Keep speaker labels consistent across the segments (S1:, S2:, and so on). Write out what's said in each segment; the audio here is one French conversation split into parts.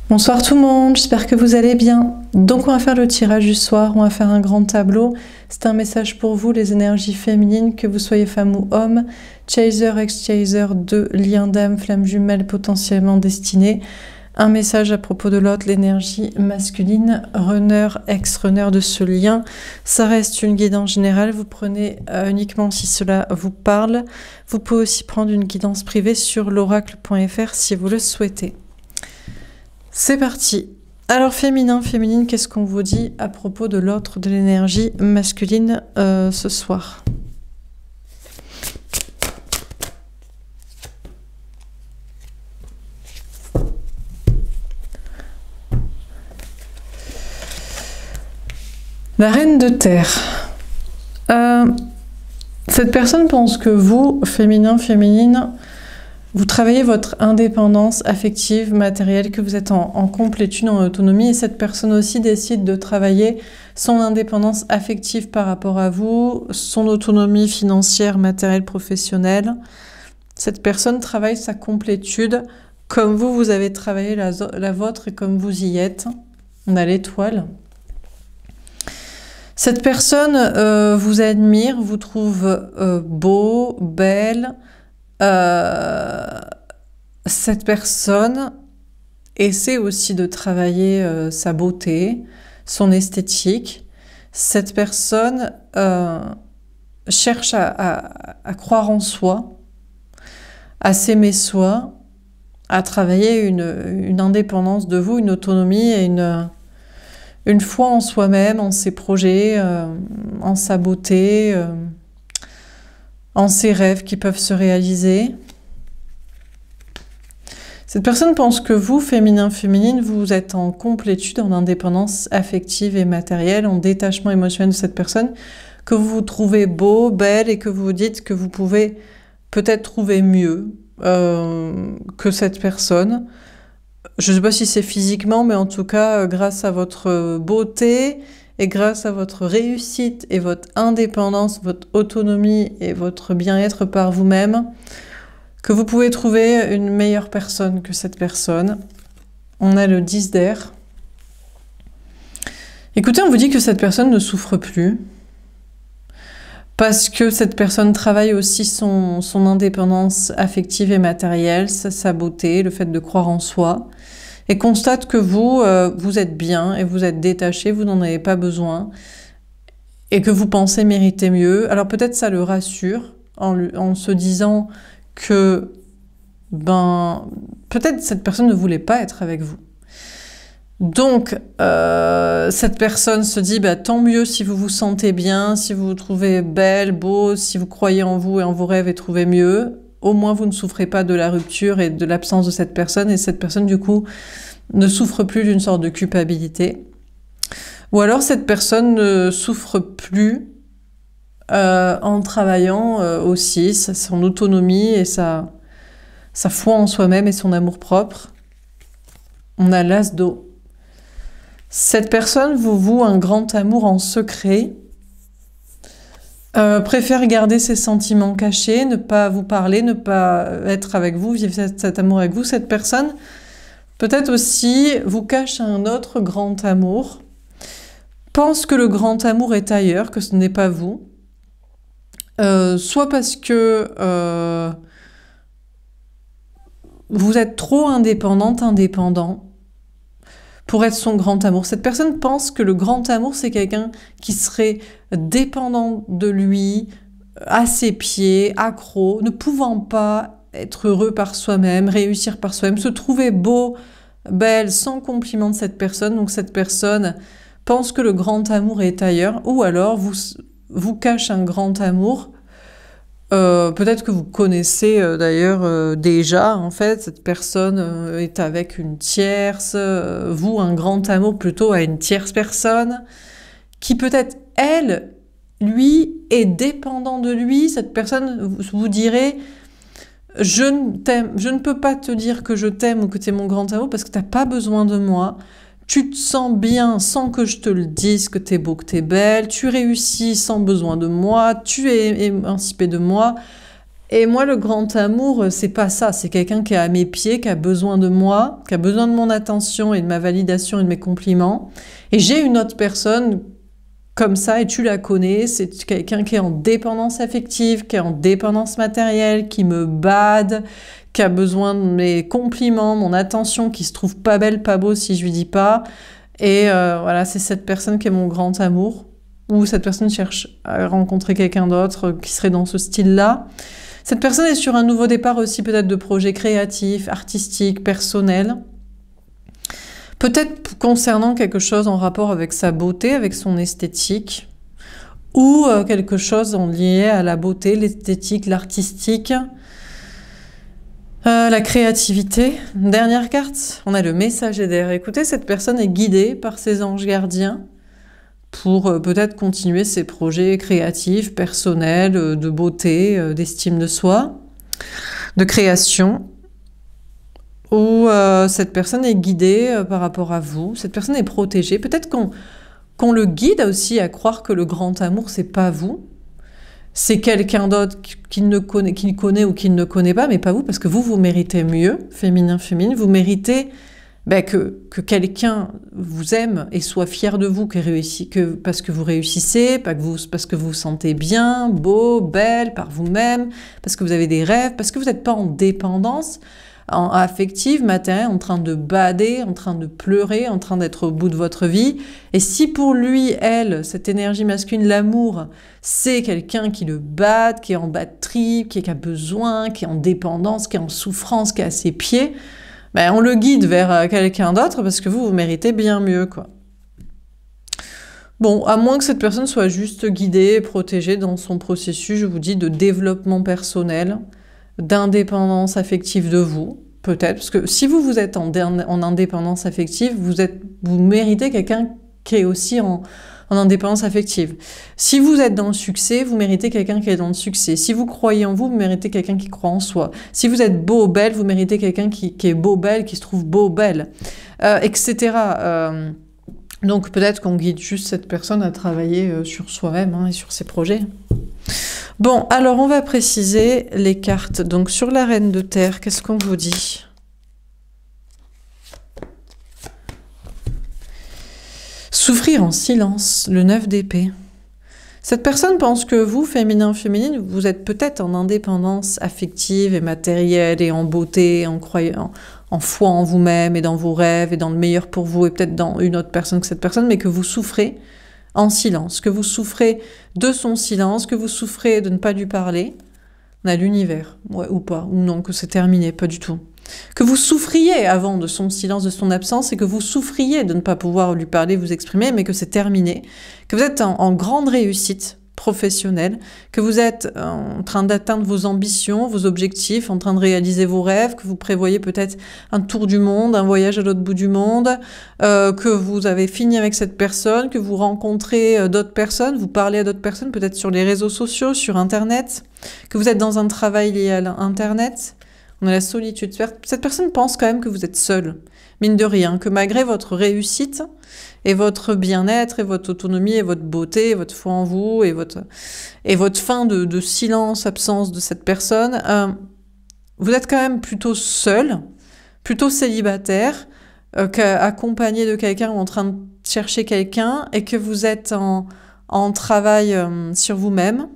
S1: Bonsoir tout le monde, j'espère que vous allez bien. Donc on va faire le tirage du soir, on va faire un grand tableau. C'est un message pour vous, les énergies féminines, que vous soyez femme ou homme, chaser, ex-chaser, deux liens d'âme, flammes jumelles potentiellement destinées. Un message à propos de l'autre, l'énergie masculine, runner, ex-runner de ce lien. Ça reste une guidance générale, vous prenez uniquement si cela vous parle. Vous pouvez aussi prendre une guidance privée sur l'oracle.fr si vous le souhaitez. C'est parti. Alors féminine, qu'est-ce qu'on vous dit à propos de l'autre, de l'énergie masculine ce soir? La reine de terre. Cette personne pense que vous, féminine, vous travaillez votre indépendance affective, matérielle, que vous êtes en complétude, en autonomie. Et cette personne aussi décide de travailler son indépendance affective par rapport à vous, son autonomie financière, matérielle, professionnelle. Cette personne travaille sa complétude comme vous avez travaillé la vôtre et comme vous y êtes. On a l'étoile. Cette personne vous admire, vous trouve beau, belle. Cette personne essaie aussi de travailler sa beauté, son esthétique. Cette personne cherche à croire en soi, à s'aimer soi, à travailler une indépendance de vous, une autonomie et une foi en soi-même, en ses projets, en sa beauté, en ses rêves qui peuvent se réaliser. Cette personne pense que vous, féminine, vous êtes en complétude, en indépendance affective et matérielle, en détachement émotionnel de cette personne, que vous vous trouvez beau, belle et que vous vous dites que vous pouvez peut-être trouver mieux que cette personne. Je ne sais pas si c'est physiquement, mais en tout cas, grâce à votre beauté et grâce à votre réussite et votre indépendance, votre autonomie et votre bien-être par vous-même, que vous pouvez trouver une meilleure personne que cette personne. On a le 10 d'air. Écoutez, on vous dit que cette personne ne souffre plus, parce que cette personne travaille aussi son indépendance affective et matérielle, sa beauté, le fait de croire en soi, et constate que vous, vous êtes bien et vous êtes détaché, vous n'en avez pas besoin, et que vous pensez mériter mieux. Alors peut-être ça le rassure en se disant que peut-être cette personne ne voulait pas être avec vous. Donc cette personne se dit tant mieux si vous vous sentez bien, si vous vous trouvez belle, beau, si vous croyez en vous et en vos rêves et trouvez mieux. Au moins vous ne souffrez pas de la rupture et de l'absence de cette personne, et cette personne du coup ne souffre plus d'une sorte de culpabilité. Ou alors cette personne ne souffre plus en travaillant aussi son autonomie et sa foi en soi-même et son amour-propre. On a l'as d'eau. Cette personne vous voue un grand amour en secret, préfère garder ses sentiments cachés, ne pas vous parler, ne pas être avec vous, vivre cet amour avec vous. Cette personne, peut-être aussi, vous cache un autre grand amour, pense que le grand amour est ailleurs, que ce n'est pas vous, soit parce que vous êtes trop indépendant, pour être son grand amour. Cette personne pense que le grand amour, c'est quelqu'un qui serait dépendant de lui, à ses pieds, accro, ne pouvant pas être heureux par soi-même, réussir par soi-même, se trouver beau, belle, sans compliment de cette personne. Donc cette personne pense que le grand amour est ailleurs, ou alors vous cache un grand amour. Peut-être que vous connaissez d'ailleurs déjà, en fait, cette personne est avec une tierce, vous, un grand amour plutôt à une tierce personne, qui peut-être, elle, lui, est dépendant de lui. Cette personne vous dirait « je ne peux pas te dire que je t'aime ou que tu es mon grand amour parce que tu n'as pas besoin de moi. Tu te sens bien sans que je te le dise, que tu es beau, que tu es belle. Tu réussis sans besoin de moi. Tu es émancipé de moi. Et moi, le grand amour, c'est pas ça. C'est quelqu'un qui est à mes pieds, qui a besoin de moi, qui a besoin de mon attention et de ma validation et de mes compliments. Et j'ai une autre personne comme ça, et tu la connais, c'est quelqu'un qui est en dépendance affective, qui est en dépendance matérielle, qui me bade, qui a besoin de mes compliments, mon attention, qui se trouve pas belle, pas beau si je lui dis pas. Et voilà, c'est cette personne qui est mon grand amour. Ou cette personne cherche à rencontrer quelqu'un d'autre qui serait dans ce style-là. Cette personne est sur un nouveau départ aussi, peut-être de projets créatifs, artistiques, personnels. Peut-être concernant quelque chose en rapport avec sa beauté, avec son esthétique, ou quelque chose en lié à la beauté, l'esthétique, l'artistique, la créativité. Dernière carte, on a le messager d'air. Écoutez, cette personne est guidée par ses anges gardiens pour peut-être continuer ses projets créatifs, personnels, de beauté, d'estime de soi, de création. Ou cette personne est guidée par rapport à vous, cette personne est protégée. Peut-être qu'on le guide aussi à croire que le grand amour, c'est pas vous, c'est quelqu'un d'autre qu'il connaît ou qu'il ne connaît pas, mais pas vous, parce que vous méritez mieux, féminin, vous méritez que quelqu'un vous aime et soit fier de vous, parce que vous réussissez, parce que vous vous sentez bien, beau, belle, par vous-même, parce que vous avez des rêves, parce que vous n'êtes pas en dépendance, affective, matérielle, en train de bader, en train de pleurer, en train d'être au bout de votre vie. Et si pour lui, elle, cette énergie masculine, l'amour, c'est quelqu'un qui le bade, qui est en batterie, qui a besoin, qui est en dépendance, qui est en souffrance, qui est à ses pieds, on le guide vers quelqu'un d'autre parce que vous méritez bien mieux, quoi. Bon, à moins que cette personne soit juste guidée, protégée dans son processus, je vous dis, de développement personnel, d'indépendance affective de vous, peut-être, parce que si vous êtes en indépendance affective, vous méritez quelqu'un qui est aussi en indépendance affective. Si vous êtes dans le succès, vous méritez quelqu'un qui est dans le succès. Si vous croyez en vous méritez quelqu'un qui croit en soi. Si vous êtes beau, belle, vous méritez quelqu'un qui est beau, belle, qui se trouve beau, belle, etc. Donc peut-être qu'on guide juste cette personne à travailler sur soi-même et sur ses projets. Bon, alors on va préciser les cartes. Donc sur la Reine de Terre, qu'est-ce qu'on vous dit ? Souffrir en silence, le 9 d'épée. Cette personne pense que vous, féminin, féminine, vous êtes peut-être en indépendance affective et matérielle et en beauté, en foi en vous-même et dans vos rêves et dans le meilleur pour vous et peut-être dans une autre personne que cette personne, mais que vous souffrez en silence, que vous souffrez de son silence, que vous souffrez de ne pas lui parler. On a l'univers, ouais, ou pas, ou non, que c'est terminé, pas du tout. Que vous souffriez avant de son silence, de son absence, et que vous souffriez de ne pas pouvoir lui parler, vous exprimer, mais que c'est terminé, que vous êtes en grande réussite professionnelle, que vous êtes en train d'atteindre vos ambitions, vos objectifs, en train de réaliser vos rêves, que vous prévoyez peut-être un tour du monde, un voyage à l'autre bout du monde, que vous avez fini avec cette personne, que vous rencontrez d'autres personnes, vous parlez à d'autres personnes, peut-être sur les réseaux sociaux, sur Internet, que vous êtes dans un travail lié à l'Internet. On a la solitude. Cette personne pense quand même que vous êtes seul, mine de rien, que malgré votre réussite et votre bien-être et votre autonomie et votre beauté, et votre foi en vous et votre fin de silence, absence de cette personne, vous êtes quand même plutôt seul, plutôt célibataire, accompagné de quelqu'un ou en train de chercher quelqu'un et que vous êtes en travail sur vous-même,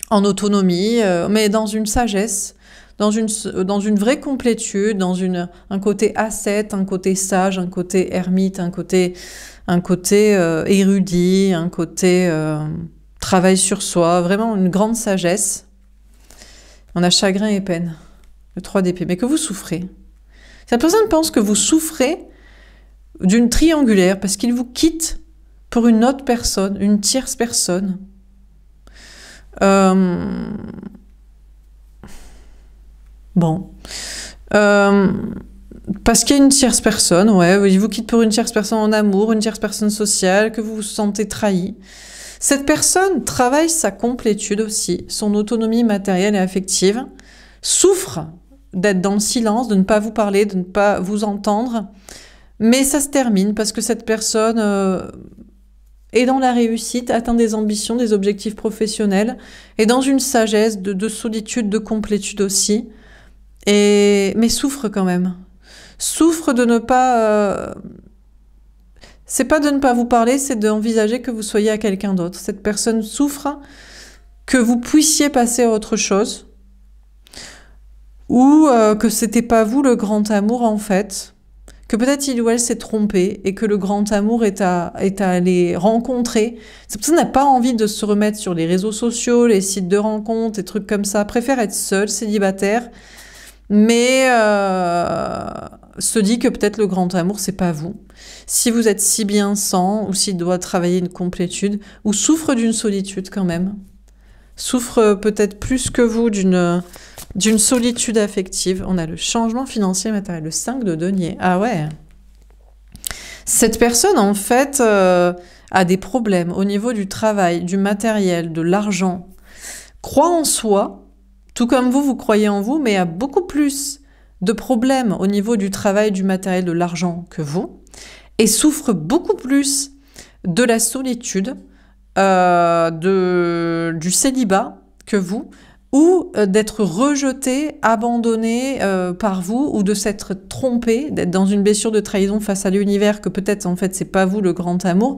S1: en autonomie, mais dans une sagesse, dans une vraie complétude, dans un côté ascète, un côté sage, un côté ermite, un côté érudit, un côté travail sur soi, vraiment une grande sagesse. On a chagrin et peine, le 3 d'épée, mais que vous souffrez. Cette personne pense que vous souffrez d'une triangulaire parce qu'il vous quitte pour une autre personne, une tierce personne. Bon. Parce qu'il y a une tierce personne, ouais, il vous quitte pour une tierce personne en amour, une tierce personne sociale, que vous vous sentez trahi. Cette personne travaille sa complétude aussi, son autonomie matérielle et affective, souffre d'être dans le silence, de ne pas vous parler, de ne pas vous entendre, mais ça se termine parce que cette personne est dans la réussite, atteint des ambitions, des objectifs professionnels, est dans une sagesse de solitude, de complétude aussi, mais souffre quand même. Souffre de ne pas... c'est pas de ne pas vous parler, c'est d'envisager que vous soyez à quelqu'un d'autre. Cette personne souffre que vous puissiez passer à autre chose, ou que c'était pas vous le grand amour en fait, que peut-être il ou elle s'est trompé et que le grand amour est à aller rencontrer. Cette personne n'a pas envie de se remettre sur les réseaux sociaux, les sites de rencontres, des trucs comme ça, préfère être seule, célibataire, mais se dit que peut-être le grand amour c'est pas vous. Si vous êtes si bien sans, ou s'il doit travailler une complétude, ou souffre d'une solitude quand même, souffre peut-être plus que vous d'une solitude affective. On a le changement financier matériel, le 5 de denier. Ah ouais. Cette personne, en fait, a des problèmes au niveau du travail, du matériel, de l'argent. Croit en soi, tout comme vous croyez en vous, mais a beaucoup plus de problèmes au niveau du travail, du matériel, de l'argent que vous, et souffre beaucoup plus de la solitude, du célibat que vous, ou d'être rejeté, abandonné par vous, ou de s'être trompé, d'être dans une blessure de trahison face à l'univers, que peut-être en fait c'est pas vous le grand amour.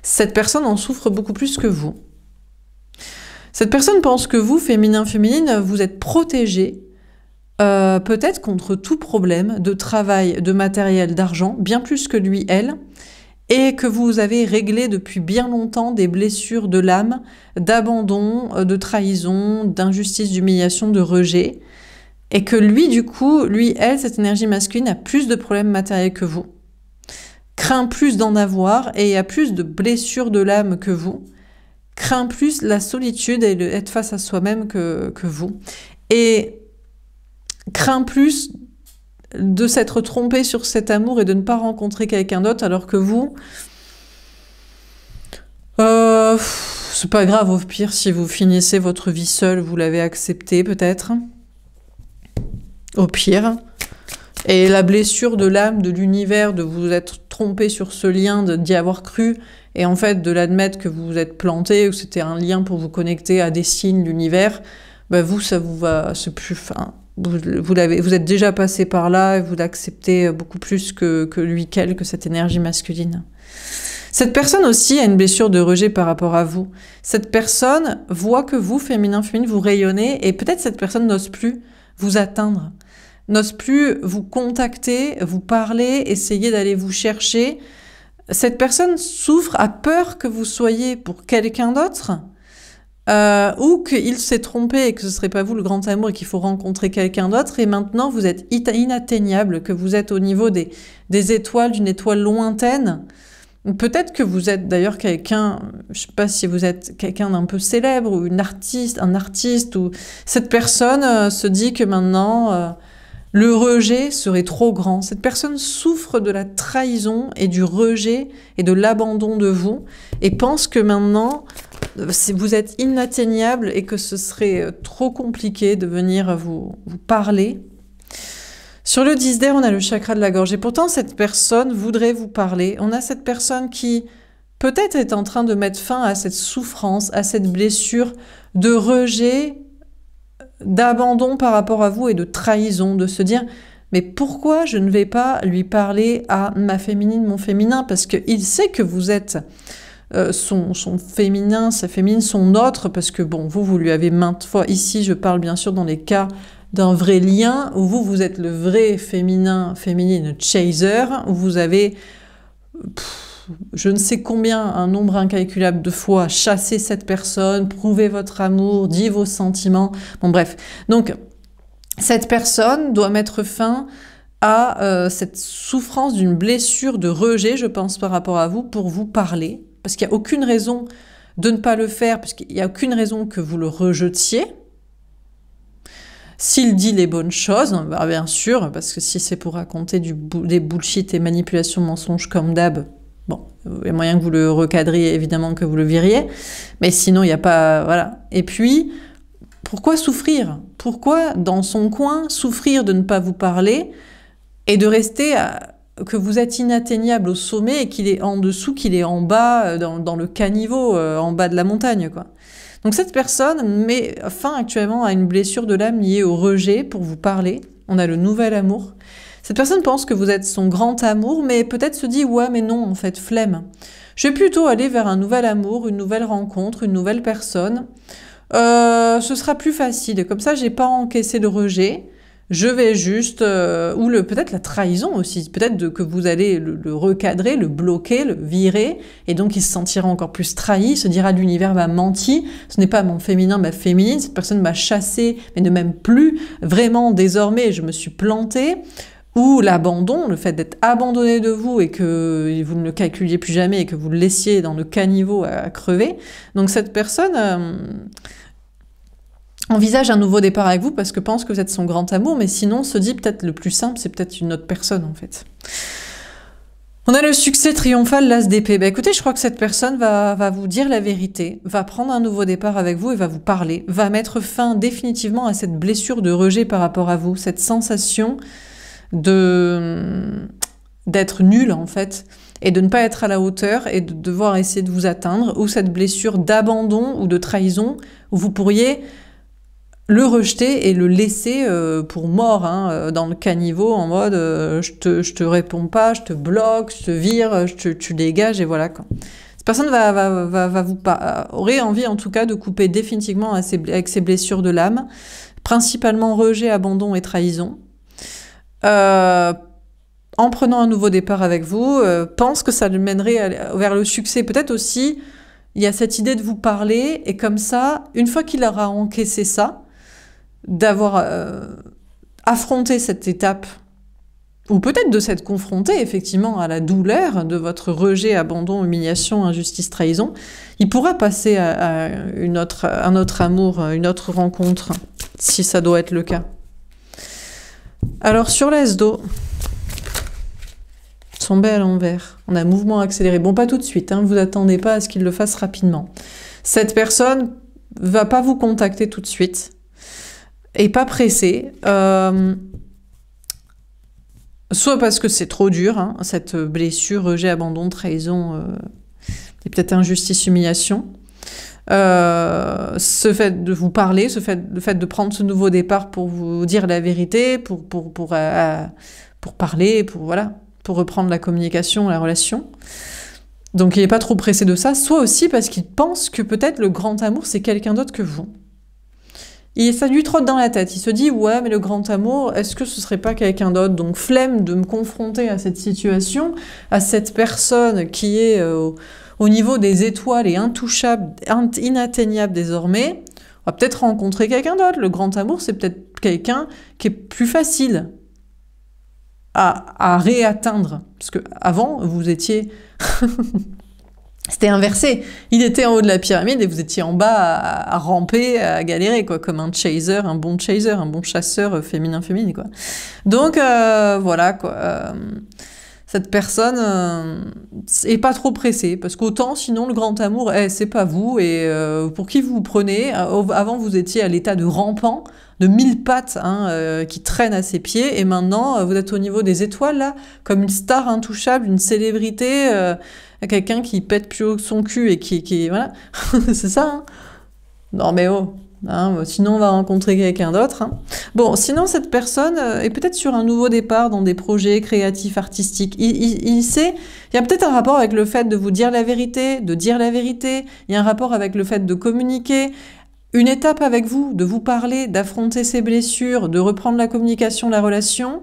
S1: Cette personne en souffre beaucoup plus que vous. Cette personne pense que vous, féminin, féminine, vous êtes protégé, peut-être contre tout problème de travail, de matériel, d'argent, bien plus que lui, elle, et que vous avez réglé depuis bien longtemps des blessures de l'âme, d'abandon, de trahison, d'injustice, d'humiliation, de rejet, et que lui, du coup, lui, elle, cette énergie masculine a plus de problèmes matériels que vous, craint plus d'en avoir et a plus de blessures de l'âme que vous, craint plus la solitude et être face à soi-même que vous, et craint plus de s'être trompé sur cet amour et de ne pas rencontrer quelqu'un d'autre, alors que vous, c'est pas grave, au pire, si vous finissez votre vie seule, vous l'avez accepté peut-être, au pire. Et la blessure de l'âme, de l'univers, de vous être trompé sur ce lien, d'y avoir cru, et en fait de l'admettre que vous vous êtes planté, ou c'était un lien pour vous connecter à des signes de l'univers, bah vous, ça vous va, c'est plus fin. Vous êtes déjà passé par là et vous l'acceptez beaucoup plus que lui, qu'elle, que cette énergie masculine. Cette personne aussi a une blessure de rejet par rapport à vous. Cette personne voit que vous, féminin, féminine, vous rayonnez et peut-être cette personne n'ose plus vous atteindre, n'ose plus vous contacter, vous parler, essayer d'aller vous chercher. Cette personne souffre, a peur que vous soyez pour quelqu'un d'autre, ou qu'il s'est trompé et que ce ne serait pas vous le grand amour et qu'il faut rencontrer quelqu'un d'autre, et maintenant vous êtes inatteignable, que vous êtes au niveau des étoiles, d'une étoile lointaine. Peut-être que vous êtes d'ailleurs quelqu'un, je ne sais pas si vous êtes quelqu'un d'un peu célèbre, ou un artiste, ou cette personne se dit que maintenant le rejet serait trop grand. Cette personne souffre de la trahison et du rejet et de l'abandon de vous, et pense que maintenant vous êtes inatteignable et que ce serait trop compliqué de venir vous parler. Sur le 10 d'air, on a le chakra de la gorge. Et pourtant, cette personne voudrait vous parler. On a cette personne qui peut-être est en train de mettre fin à cette souffrance, à cette blessure de rejet, d'abandon par rapport à vous et de trahison, de se dire « Mais pourquoi je ne vais pas lui parler à ma féminine, mon féminin ?» Parce qu'il sait que vous êtes... son féminin, sa féminine, son autre, parce que bon, vous lui avez maintes fois, ici je parle bien sûr dans les cas d'un vrai lien, où vous êtes le vrai féminin, féminine chaser, où vous avez, je ne sais combien, un nombre incalculable de fois chassé cette personne, prouvé votre amour, dit vos sentiments, bon bref. Donc, cette personne doit mettre fin à cette souffrance d'une blessure de rejet, je pense, par rapport à vous, pour vous parler. Parce qu'il n'y a aucune raison de ne pas le faire, parce qu'il n'y a aucune raison que vous le rejetiez. S'il dit les bonnes choses, bah bien sûr, parce que si c'est pour raconter des bullshit et manipulations, mensonges comme d'hab, bon, il y a moyen que vous le recadriez, évidemment que vous le viriez, mais sinon il n'y a pas... Voilà. Et puis, pourquoi souffrir? Pourquoi, dans son coin, souffrir de ne pas vous parler et de rester que vous êtes inatteignable au sommet et qu'il est en dessous, qu'il est en bas, dans le caniveau, en bas de la montagne, quoi. Donc cette personne met fin actuellement à une blessure de l'âme liée au rejet pour vous parler. On a le nouvel amour. Cette personne pense que vous êtes son grand amour, mais peut-être se dit « ouais, mais non, en fait, flemme. Je vais plutôt aller vers un nouvel amour, une nouvelle rencontre, une nouvelle personne. Ce sera plus facile. Comme ça, j'ai pas encaissé le rejet. Je vais juste... ou peut-être la trahison aussi. Peut-être que vous allez le recadrer, le bloquer, le virer. Et donc, il se sentira encore plus trahi. Il se dira « l'univers m'a menti. Ce n'est pas mon féminin, ma féminine. Cette personne m'a chassé, mais ne m'aime plus. Vraiment, désormais, je me suis plantée. » Ou l'abandon, le fait d'être abandonné de vous et que vous ne le calculiez plus jamais et que vous le laissiez dans le caniveau à crever. Donc cette personne envisage un nouveau départ avec vous parce que pense que vous êtes son grand amour, mais sinon se dit peut-être le plus simple, c'est peut-être une autre personne en fait. On a le succès triomphal, l'as d'épée. Écoutez, je crois que cette personne va vous dire la vérité, va prendre un nouveau départ avec vous et va vous parler, va mettre fin définitivement à cette blessure de rejet par rapport à vous, cette sensation d'être nul en fait et de ne pas être à la hauteur et de devoir essayer de vous atteindre, ou cette blessure d'abandon ou de trahison où vous pourriez le rejeter et le laisser pour mort dans le caniveau en mode je te réponds pas, je te bloque, je te vire, tu dégages et voilà quoi. Cette personne aurait envie en tout cas de couper définitivement avec ses blessures de l'âme, principalement rejet, abandon et trahison. En prenant un nouveau départ avec vous, pense que ça le mènerait vers le succès. Peut-être aussi, il y a cette idée de vous parler, et comme ça, une fois qu'il aura encaissé ça, d'avoir affronté cette étape, ou peut-être de s'être confronté effectivement à la douleur de votre rejet, abandon, humiliation, injustice, trahison, il pourra passer à un autre amour, une autre rencontre, si ça doit être le cas. Alors sur l'as d'eau, tombé à l'envers, on a mouvement accéléré. Bon, pas tout de suite, ne vous attendez pas à ce qu'il le fasse rapidement. Cette personne va pas vous contacter tout de suite, et pas pressée, soit parce que c'est trop dur, cette blessure, rejet, abandon, trahison, et peut-être injustice, humiliation. Ce fait de vous parler, le fait de prendre ce nouveau départ pour vous dire la vérité, pour parler, pour reprendre la communication, la relation. Donc il n'est pas trop pressé de ça, soit aussi parce qu'il pense que peut-être le grand amour c'est quelqu'un d'autre que vous. Et ça lui trotte dans la tête, il se dit « ouais, mais le grand amour, est-ce que ce serait pas quelqu'un d'autre ?» Donc flemme de me confronter à cette situation, à cette personne qui est au niveau des étoiles et intouchable, inatteignable désormais. On va peut-être rencontrer quelqu'un d'autre. Le grand amour, c'est peut-être quelqu'un qui est plus facile à réatteindre. Parce que avant, vous étiez... C'était inversé. Il était en haut de la pyramide et vous étiez en bas à ramper, à galérer, quoi, comme un chaser, un bon chasseur féminin, quoi. Donc, voilà, quoi. Cette personne est pas trop pressée, parce qu'autant, sinon, le grand amour, c'est pas vous, et pour qui vous vous prenez? Avant, vous étiez à l'état de rampant, de 1000 pattes qui traînent à ses pieds, et maintenant, vous êtes au niveau des étoiles, là, comme une star intouchable, une célébrité... quelqu'un qui pète plus haut que son cul et qui voilà, c'est ça. Non mais oh, sinon on va rencontrer quelqu'un d'autre. Bon, sinon cette personne est peut-être sur un nouveau départ dans des projets créatifs, artistiques. Il sait, il y a peut-être un rapport avec le fait de vous dire la vérité, de dire la vérité. Il y a un rapport avec le fait de communiquer. Une étape avec vous, de vous parler, d'affronter ses blessures, de reprendre la communication, la relation.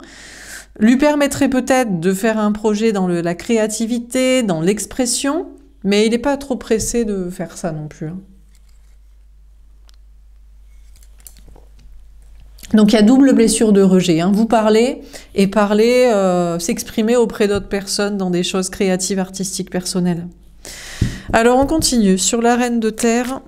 S1: Lui permettrait peut-être de faire un projet dans la créativité, dans l'expression, mais il n'est pas trop pressé de faire ça non plus. Donc il y a double blessure de rejet. Vous parlez, et parler, s'exprimer auprès d'autres personnes dans des choses créatives, artistiques, personnelles. Alors on continue. Sur la reine de terre,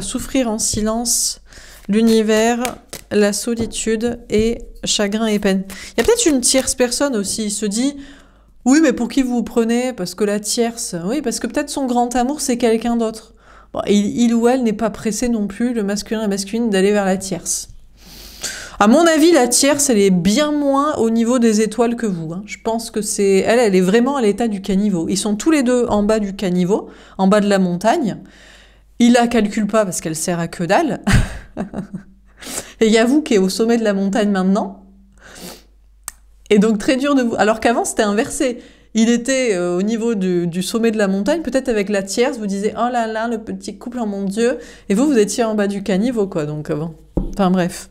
S1: souffrir en silence, l'univers, la solitude et chagrin et peine. Il y a peut-être une tierce personne aussi, il se dit « Oui, mais pour qui vous vous prenez? Parce que la tierce... » Oui, parce que peut-être son grand amour, c'est quelqu'un d'autre. Bon, il ou elle n'est pas pressé non plus, le masculin et la masculine, d'aller vers la tierce. À mon avis, la tierce, elle est bien moins au niveau des étoiles que vous. Hein. Je pense que c'est elle est vraiment à l'état du caniveau. Ils sont tous les deux en bas du caniveau, en bas de la montagne. Il la calcule pas parce qu'elle sert à que dalle. Et il y a vous qui est au sommet de la montagne maintenant. Et donc très dur de vous... Alors qu'avant, c'était inversé. Il était au niveau du sommet de la montagne, peut-être avec la tierce, vous disiez « Oh là là, le petit couple, oh mon Dieu !» Et vous étiez en bas du caniveau, quoi. Donc bon, enfin bref.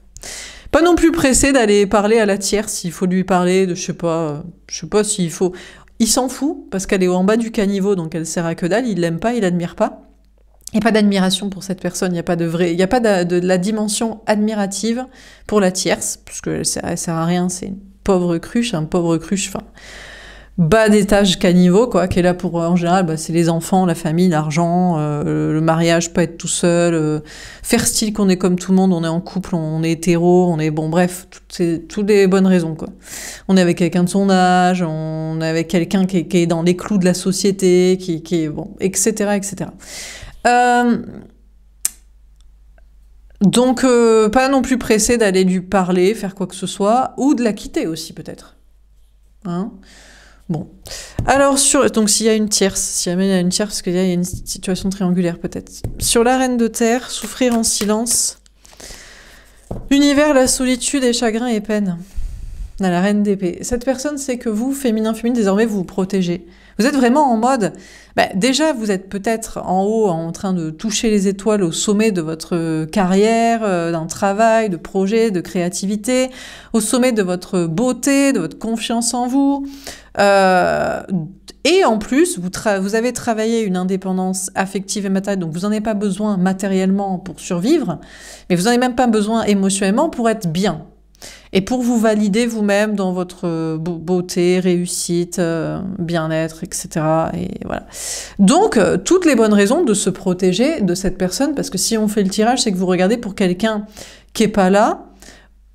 S1: Pas non plus pressé d'aller parler à la tierce, s'il faut lui parler de, je sais pas s'il faut... Il s'en fout, parce qu'elle est en bas du caniveau, donc elle sert à que dalle, il l'aime pas, il l'admire pas. Il n'y a pas d'admiration pour cette personne, il n'y a pas de la dimension admirative pour la tierce, puisque elle sert à rien, c'est une pauvre cruche, un pauvre cruche, enfin, bas d'étage caniveau, quoi, qui est là pour, en général, bah, c'est les enfants, la famille, l'argent, le mariage, pas être tout seul, faire style qu'on est comme tout le monde, on est en couple, on est hétéro, on est, bon, bref, toutes les bonnes raisons, quoi. On est avec quelqu'un de son âge, on est avec quelqu'un qui est dans les clous de la société, qui est, bon, etc., etc. Donc, pas non plus pressé d'aller lui parler, faire quoi que ce soit, ou de la quitter aussi, peut-être. Hein? Bon. Alors, donc s'il y a une tierce, si jamais il y a une tierce, parce qu'il y a une situation triangulaire, peut-être. Sur la reine de terre, souffrir en silence. Univers, la solitude et chagrin et peine. On a la reine d'épée. Cette personne, c'est que vous, féminin, désormais, vous vous protégez. Vous êtes vraiment en mode... déjà, vous êtes peut-être en haut, en train de toucher les étoiles au sommet de votre carrière, d'un travail, de projet, de créativité, au sommet de votre beauté, de votre confiance en vous. Et en plus, vous avez travaillé une indépendance affective et matérielle, donc vous n'en avez pas besoin matériellement pour survivre, mais vous n'en avez même pas besoin émotionnellement pour être bien. Et pour vous valider vous-même dans votre beauté, réussite, bien-être, etc. Et voilà. Donc, toutes les bonnes raisons de se protéger de cette personne, parce que si on fait le tirage, c'est que vous regardez pour quelqu'un qui est pas là,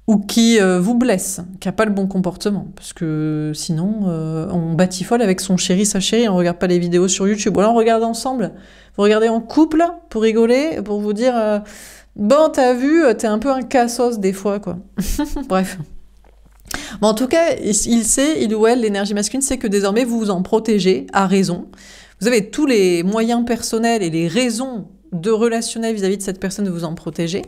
S1: ou qui vous blesse, qui a pas le bon comportement. Parce que sinon, on batifole avec son chéri, sa chérie, on regarde pas les vidéos sur YouTube. Voilà, on regarde ensemble. Vous regardez en couple, pour rigoler, pour vous dire... Bon, t'as vu, t'es un peu un cassos des fois, quoi. Bref. Bon, en tout cas, il ou elle, l'énergie masculine, sait que désormais, vous vous en protégez à raison. Vous avez tous les moyens personnels et les raisons de relationnel vis-à-vis de cette personne de vous en protéger.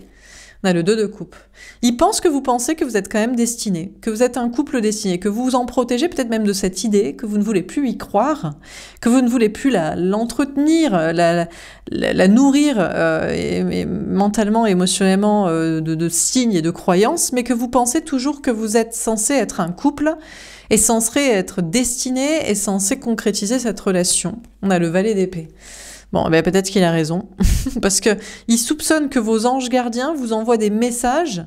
S1: On a le 2 de coupe. Il pense que vous pensez que vous êtes quand même destiné, que vous êtes un couple destiné, que vous vous en protégez peut-être même de cette idée, que vous ne voulez plus y croire, que vous ne voulez plus l'entretenir, la nourrir et mentalement, émotionnellement de signes et de croyances, mais que vous pensez toujours que vous êtes censé être un couple et censé être destiné et censé concrétiser cette relation. On a le valet d'épée. Bon, ben peut-être qu'il a raison, parce que il soupçonne que vos anges gardiens vous envoient des messages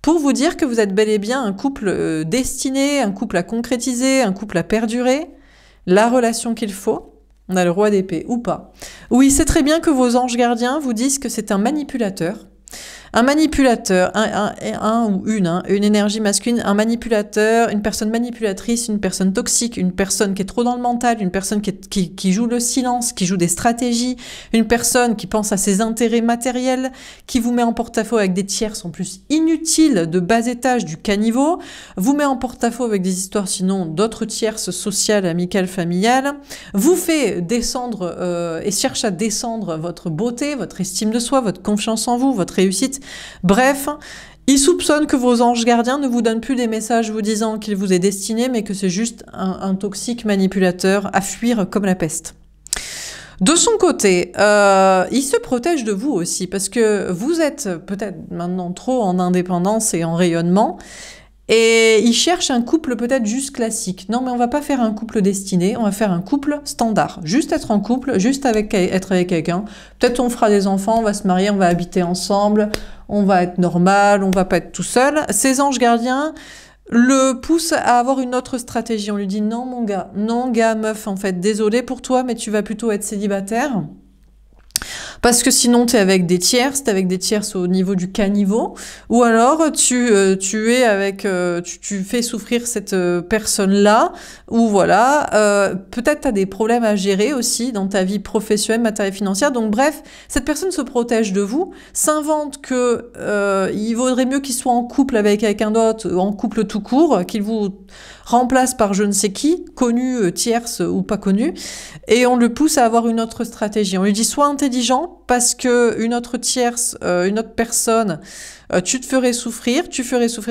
S1: pour vous dire que vous êtes bel et bien un couple destiné, un couple à concrétiser, un couple à perdurer, la relation qu'il faut. On a le roi d'épée, ou pas. Oui, c'est très bien que vos anges gardiens vous disent que c'est un manipulateur, un ou une énergie masculine, un manipulateur, une personne manipulatrice, une personne toxique, une personne qui est trop dans le mental, une personne qui joue le silence, qui joue des stratégies, une personne qui pense à ses intérêts matériels, qui vous met en porte-à-faux avec des tierces en plus inutiles de bas étage du caniveau, vous met en porte-à-faux avec des histoires sinon d'autres tierces sociales, amicales, familiales, vous fait descendre et cherche à descendre votre beauté, votre estime de soi, votre confiance en vous, votre réussite. Bref, il soupçonne que vos anges gardiens ne vous donnent plus des messages vous disant qu'il vous est destiné, mais que c'est juste un toxique manipulateur à fuir comme la peste. De son côté, il se protège de vous aussi, parce que vous êtes peut-être maintenant trop en indépendance et en rayonnement, et il cherche un couple peut-être juste classique. Non, mais on va pas faire un couple destiné, on va faire un couple standard. Juste être en couple, juste être avec quelqu'un. Peut-être on fera des enfants, on va se marier, on va habiter ensemble, on va être normal, on va pas être tout seul. Ces anges gardiens le poussent à avoir une autre stratégie. On lui dit non mon gars, non gars, meuf, en fait, désolé pour toi, mais tu vas plutôt être célibataire. Parce que sinon, tu es avec des tierces, au niveau du caniveau, ou alors tu es avec, tu fais souffrir cette personne-là, ou voilà, peut-être tu as des problèmes à gérer aussi dans ta vie professionnelle, matérielle, financière. Donc bref, cette personne se protège de vous, s'invente que il vaudrait mieux qu'il soit en couple avec quelqu'un d'autre, en couple tout court, qu'il vous remplace par je ne sais qui, connu, tierce ou pas connu, et on le pousse à avoir une autre stratégie. On lui dit sois intelligent parce que une autre tierce, une autre personne, tu ferais souffrir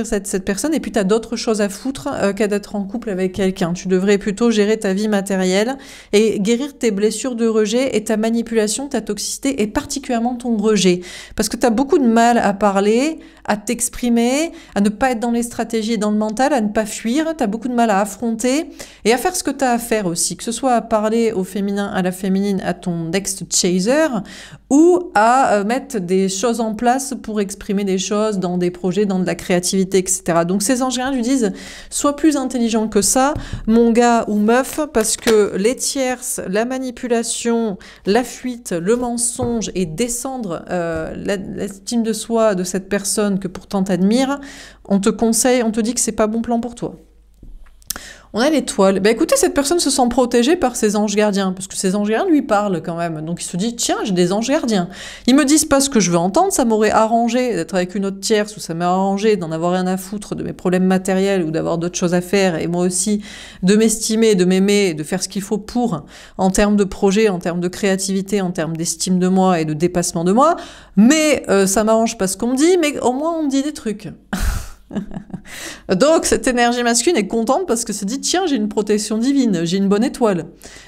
S1: cette personne, et puis tu as d'autres choses à foutre qu'à d'être en couple avec quelqu'un. Tu devrais plutôt gérer ta vie matérielle et guérir tes blessures de rejet et ta manipulation, ta toxicité, et particulièrement ton rejet. Parce que tu as beaucoup de mal à parler, à t'exprimer, à ne pas être dans les stratégies et dans le mental, à ne pas fuir. Tu as beaucoup de mal à affronter et à faire ce que tu as à faire aussi, que ce soit à parler au féminin, à la féminine, à ton next chaser, ou à mettre des choses en place pour exprimer des choses dans des projets, dans de la créativité, etc. Donc ces anges gardiens lui disent sois plus intelligent que ça, mon gars ou meuf, parce que les tierces, la manipulation, la fuite, le mensonge et descendre l'estime de soi de cette personne que pourtant t'admires, on te conseille, on te dit que c'est pas bon plan pour toi. On a l'étoile. Ben écoutez, cette personne se sent protégée par ses anges gardiens, parce que ses anges gardiens lui parlent quand même. Donc il se dit, tiens, j'ai des anges gardiens. Ils me disent pas ce que je veux entendre, ça m'aurait arrangé d'être avec une autre tierce, ou ça m'aurait arrangé d'en avoir rien à foutre de mes problèmes matériels, ou d'avoir d'autres choses à faire, et moi aussi de m'estimer, de m'aimer, de faire ce qu'il faut pour, en termes de projet, en termes de créativité, en termes d'estime de moi et de dépassement de moi. Mais ça m'arrange pas ce qu'on me dit, mais au moins on me dit des trucs. Donc cette énergie masculine est contente parce que se dit tiens, j'ai une protection divine, j'ai une bonne étoile.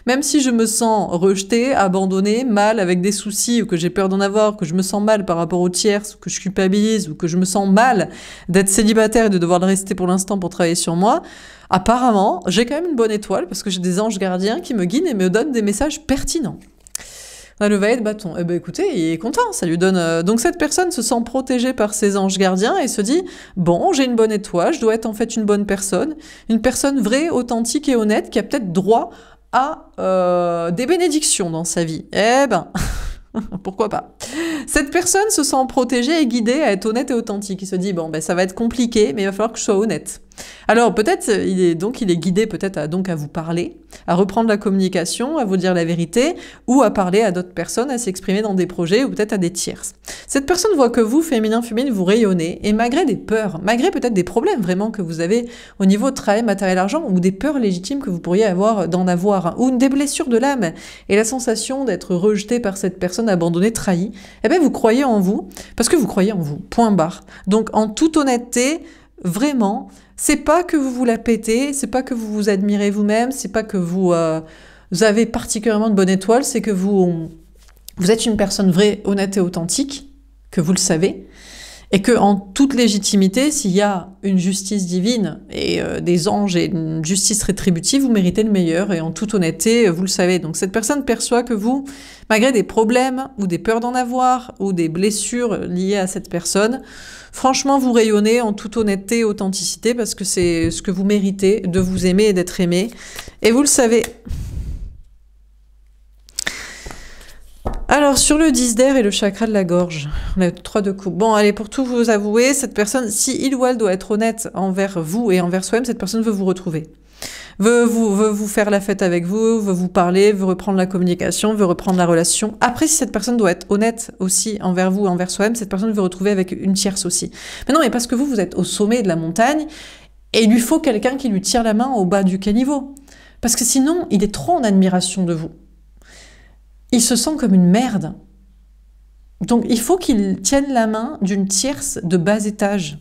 S1: Même si je me sens rejetée, abandonnée, mal, avec des soucis, ou que j'ai peur d'en avoir, que je me sens mal par rapport aux tierces, ou que je culpabilise, ou que je me sens mal d'être célibataire et de devoir le rester pour l'instant pour travailler sur moi, apparemment j'ai quand même une bonne étoile parce que j'ai des anges gardiens qui me guident et me donnent des messages pertinents. On a le valet de bâton. Eh ben écoutez, il est content, ça lui donne... Donc cette personne se sent protégée par ses anges gardiens et se dit « Bon, j'ai une bonne étoile, je dois être en fait une bonne personne, une personne vraie, authentique et honnête qui a peut-être droit à des bénédictions dans sa vie. » Eh ben... Pourquoi pas. Cette personne se sent protégée et guidée à être honnête et authentique. Il se dit, bon, ben, ça va être compliqué, mais il va falloir que je sois honnête. Alors, peut-être, il est guidé peut-être à vous parler, à reprendre la communication, à vous dire la vérité, ou à parler à d'autres personnes, à s'exprimer dans des projets, ou peut-être à des tierces. Cette personne voit que vous, féminin, féminine, vous rayonnez, et malgré des peurs, malgré peut-être des problèmes vraiment que vous avez au niveau de travail, matériel, argent, ou des peurs légitimes que vous pourriez avoir d'en avoir, ou des blessures de l'âme, et la sensation d'être rejeté par cette personne, abandonnée, trahie, eh bien, vous croyez en vous, parce que vous croyez en vous, point barre. Donc, en toute honnêteté, vraiment, c'est pas que vous la pétez, c'est pas que vous vous admirez vous-même, c'est pas que vous avez particulièrement de bonne étoile, c'est que vous êtes une personne vraie, honnête et authentique, que vous le savez, et que en toute légitimité, s'il y a une justice divine et des anges et une justice rétributive, vous méritez le meilleur, et en toute honnêteté, vous le savez. Donc cette personne perçoit que vous, malgré des problèmes, ou des peurs d'en avoir, ou des blessures liées à cette personne, franchement, vous rayonnez en toute honnêteté et authenticité, parce que c'est ce que vous méritez, de vous aimer et d'être aimé, et vous le savez. Alors, sur le 10 d'air et le chakra de la gorge, on a 3 de coupe. Bon, allez, pour tout vous avouer, cette personne, si il ou elle doit être honnête envers vous et envers soi-même, cette personne veut vous retrouver. Veut vous faire la fête avec vous, veut vous parler, veut reprendre la communication, veut reprendre la relation. Après, si cette personne doit être honnête aussi envers vous et envers soi-même, cette personne veut retrouver avec une tierce aussi. Mais non, mais parce que vous êtes au sommet de la montagne, et il lui faut quelqu'un qui lui tire la main au bas du caniveau. Parce que sinon, il est trop en admiration de vous. Il se sent comme une merde. Donc il faut qu'il tienne la main d'une tierce de bas étage.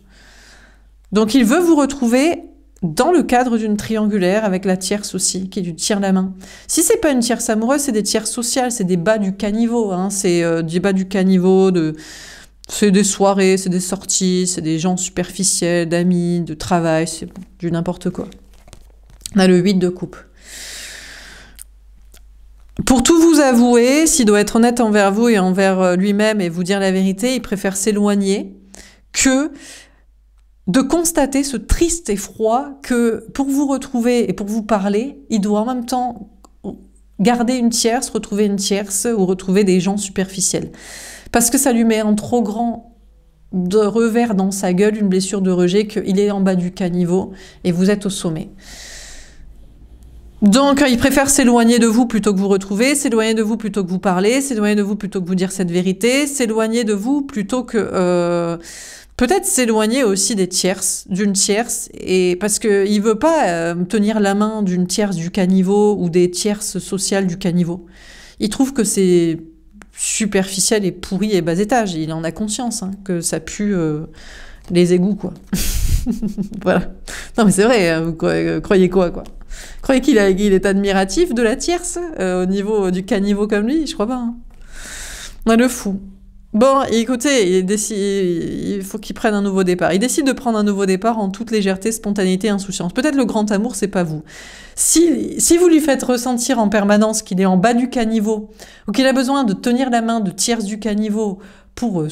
S1: Donc il veut vous retrouver dans le cadre d'une triangulaire avec la tierce aussi, qui lui tire la main. Si c'est pas une tierce amoureuse, c'est des tierces sociales, c'est des bas du caniveau, hein, c'est des bas du caniveau, c'est des soirées, c'est des sorties, c'est des gens superficiels, d'amis, de travail, c'est du n'importe quoi. On a le 8 de coupe. Pour tout vous avouer, s'il doit être honnête envers vous et envers lui-même et vous dire la vérité, il préfère s'éloigner que de constater ce triste effroi que pour vous retrouver et pour vous parler, il doit en même temps garder une tierce, retrouver une tierce ou retrouver des gens superficiels. Parce que ça lui met un trop grand de revers dans sa gueule, une blessure de rejet, qu'il est en bas du caniveau et vous êtes au sommet. Donc, il préfère s'éloigner de vous plutôt que vous retrouver, s'éloigner de vous plutôt que vous parler, s'éloigner de vous plutôt que vous dire cette vérité, s'éloigner de vous plutôt que... peut-être s'éloigner aussi des tierces, d'une tierce, et parce qu'il veut pas tenir la main d'une tierce du caniveau ou des tierces sociales du caniveau. Il trouve que c'est superficiel et pourri et bas étage. Il en a conscience, hein, que ça pue les égouts, quoi. Voilà. Non, mais c'est vrai, vous croyez quoi? Croyez qu'il est admiratif de la tierce au niveau du caniveau comme lui? Je crois pas. Hein. On a le fou. Bon, écoutez, il faut qu'il prenne un nouveau départ. Il décide de prendre un nouveau départ en toute légèreté, spontanéité, insouciance. Peut-être le grand amour, c'est pas vous. Si vous lui faites ressentir en permanence qu'il est en bas du caniveau, ou qu'il a besoin de tenir la main de tierce du caniveau pour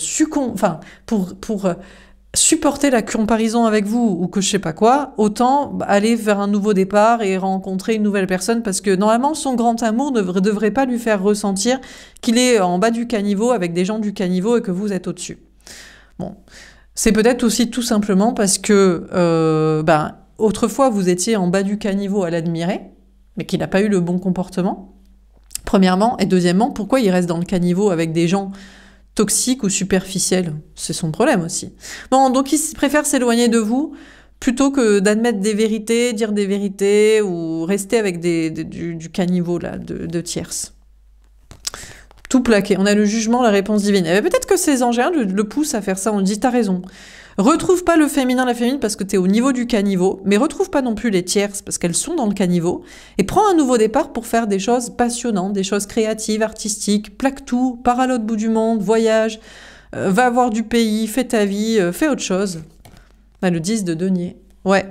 S1: supporter la comparaison avec vous, ou que je sais pas quoi, autant aller vers un nouveau départ et rencontrer une nouvelle personne, parce que normalement son grand amour ne devrait pas lui faire ressentir qu'il est en bas du caniveau avec des gens du caniveau et que vous êtes au-dessus. Bon, c'est peut-être aussi tout simplement parce que autrefois vous étiez en bas du caniveau à l'admirer, mais qu'il n'a pas eu le bon comportement, premièrement, et deuxièmement, pourquoi il reste dans le caniveau avec des gens toxique ou superficiel, c'est son problème aussi. Bon, donc il préfère s'éloigner de vous plutôt que d'admettre des vérités, dire des vérités ou rester avec du caniveau là, de tierces. Tout plaqué. On a le jugement, la réponse divine. Peut-être que ces anges le poussent à faire ça. On dit, t'as raison. Retrouve pas le féminin, la féminine parce que t'es au niveau du caniveau, mais retrouve pas non plus les tierces parce qu'elles sont dans le caniveau, et prends un nouveau départ pour faire des choses passionnantes, des choses créatives, artistiques, plaque tout, pars à l'autre bout du monde, voyage, va voir du pays, fais ta vie, fais autre chose. On a le 10 de denier. Ouais.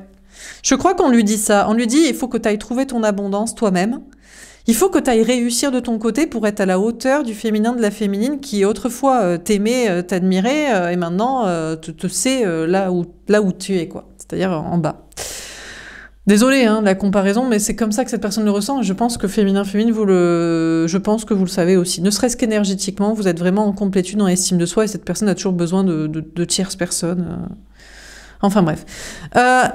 S1: Je crois qu'on lui dit ça. On lui dit, il faut que t'ailles trouver ton abondance toi-même. Il faut que tu ailles réussir de ton côté pour être à la hauteur du féminin, de la féminine qui autrefois t'aimait, t'admirait et maintenant te sait là où tu es, quoi. C'est-à-dire en bas. Désolée de la comparaison, mais c'est comme ça que cette personne le ressent. Je pense que féminin-féminine, je pense que vous le savez aussi. Ne serait-ce qu'énergétiquement, vous êtes vraiment en complétude dans l'estime de soi et cette personne a toujours besoin de tierces personnes. Enfin bref.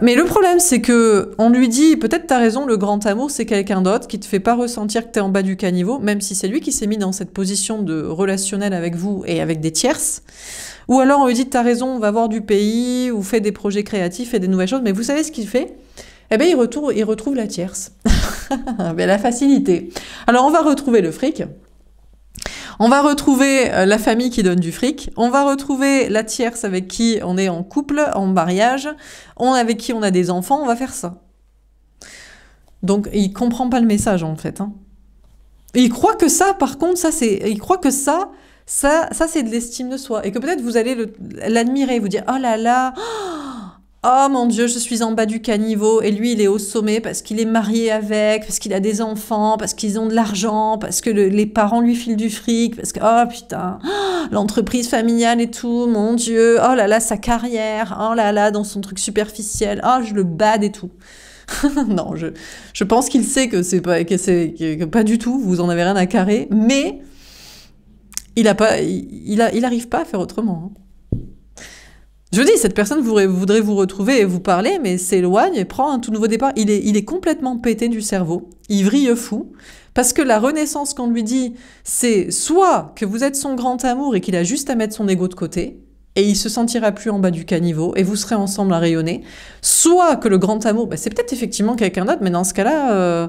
S1: Mais le problème, c'est que on lui dit, peut-être t'as raison, le grand amour, c'est quelqu'un d'autre qui te fait pas ressentir que t'es en bas du caniveau, même si c'est lui qui s'est mis dans cette position de relationnel avec vous et avec des tierces. Ou alors on lui dit, t'as raison, on va voir du pays, ou fait des projets créatifs, fait des nouvelles choses. Mais vous savez ce qu'il fait? Eh bien, il retrouve la tierce. Mais la facilité. Alors, on va retrouver le fric. On va retrouver la famille qui donne du fric, on va retrouver la tierce avec qui on est en couple, en mariage, avec qui on a des enfants, on va faire ça. Donc il comprend pas le message en fait. Hein. Et il croit que ça, par contre, il croit que ça c'est de l'estime de soi et que peut-être vous allez l'admirer, vous dire oh là là. Oh mon Dieu, je suis en bas du caniveau et lui il est au sommet parce qu'il est marié avec, parce qu'il a des enfants, parce qu'ils ont de l'argent, parce que les parents lui filent du fric, parce que oh putain, l'entreprise familiale et tout, mon Dieu, oh là là sa carrière, oh là là dans son truc superficiel, oh je le bade et tout. Non, je pense qu'il sait que pas du tout, vous en avez rien à carrer, mais il arrive pas à faire autrement. Hein. Je vous dis, cette personne voudrait vous retrouver et vous parler, mais s'éloigne et prend un tout nouveau départ. Il est complètement pété du cerveau, il vrille fou, parce que la renaissance qu'on lui dit, c'est soit que vous êtes son grand amour et qu'il a juste à mettre son ego de côté, et il se sentira plus en bas du caniveau, et vous serez ensemble à rayonner, soit que le grand amour, c'est peut-être effectivement quelqu'un d'autre, mais dans ce cas-là,